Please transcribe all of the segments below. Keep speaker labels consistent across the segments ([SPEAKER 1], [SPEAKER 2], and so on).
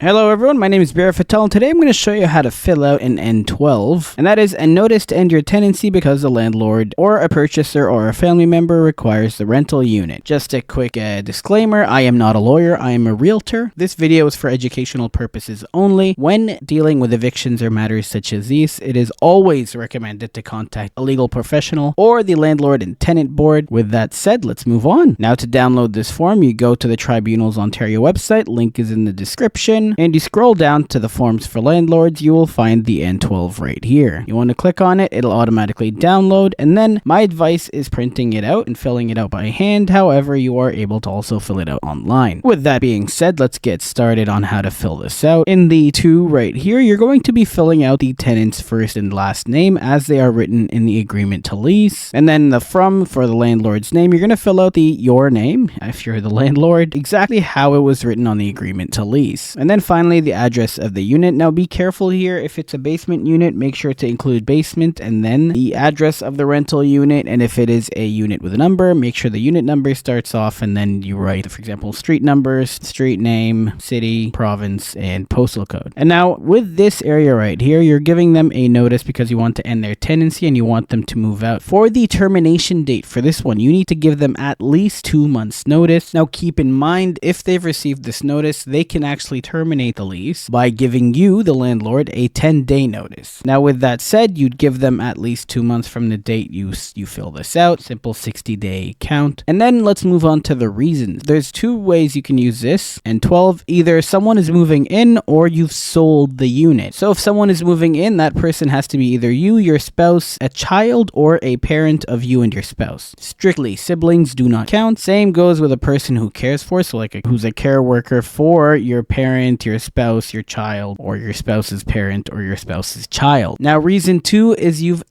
[SPEAKER 1] Hello everyone, my name is Vera Fatel, and today I'm going to show you how to fill out an N12, and that is a notice to end your tenancy because the landlord or a purchaser or a family member requires the rental unit. Just a quick disclaimer, I am not a lawyer, I am a realtor. This video is for educational purposes only. When dealing with evictions or matters such as these, it is always recommended to contact a legal professional or the Landlord and Tenant Board. With that said, let's move on. Now to download this form, you go to the Tribunals Ontario website, link is in the description. And you scroll down to the forms for landlords, you will find the N12 right here. You want to click on it, it'll automatically download, and then my advice is printing it out and filling it out by hand. However, you are able to also fill it out online. With that being said, let's get started on how to fill this out. In the 2 right here, you're going to be filling out the tenant's first and last name as they are written in the agreement to lease. And then the from for the landlord's name, you're going to fill out your name, if you're the landlord, exactly how it was written on the agreement to lease. And then finally, the address of the unit. Now be careful here, if it's a basement unit, make sure to include basement and then the address of the rental unit. And if it is a unit with a number, make sure the unit number starts off and then you write, for example, street numbers, street name, city, province, and postal code. And now with this area right here, you're giving them a notice because you want to end their tenancy and you want them to move out. For the termination date for this one, you need to give them at least 2 months notice. Now keep in mind, if they've received this notice, they can actually terminate the lease by giving you, the landlord, a 10-day notice. Now with that said, you'd give them at least 2 months from the date you fill this out, simple 60-day count. And then let's move on to the reasons. There's 2 ways you can use this. And 12, either someone is moving in or you've sold the unit. So if someone is moving in, that person has to be either you, your spouse, a child, or a parent of you and your spouse. Strictly, siblings do not count. Same goes with a person who cares for, so like who's a care worker for your parent, your spouse, your child, or your spouse's parent or your spouse's child. Now reason 2 is you've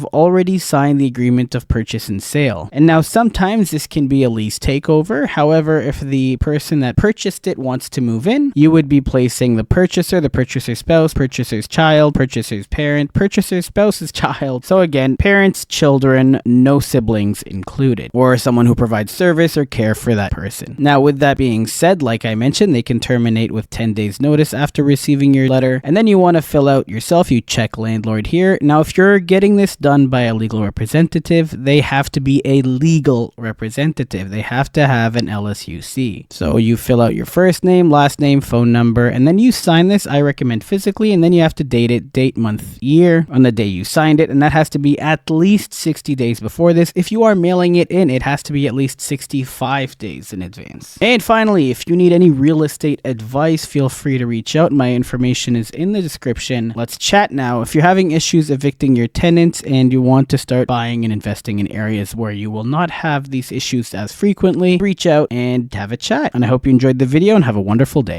[SPEAKER 1] already signed the agreement of purchase and sale. And now sometimes this can be a lease takeover. However, if the person that purchased it wants to move in, you would be placing the purchaser's spouse, purchaser's child, purchaser's parent, purchaser's spouse's child. So again, parents, children, no siblings included, or someone who provides service or care for that person. Now with that being said, like I mentioned, they can terminate with 10 days notice after receiving your letter. And then you want to fill out yourself, you check landlord here. Now if you're getting this done by a legal representative, they have to be a legal representative. They have to have an LSUC. So you fill out your first name, last name, phone number, and then you sign this. I recommend physically, and then you have to date it, date, month, year on the day you signed it, and that has to be at least 60 days before this. If you are mailing it in, it has to be at least 65 days in advance. And finally, if you need any real estate advice, feel free to reach out. My information is in the description. Let's chat now. If you're having issues evicting your tenants and you want to start buying and investing in areas where you will not have these issues as frequently, reach out and have a chat. And I hope you enjoyed the video and have a wonderful day.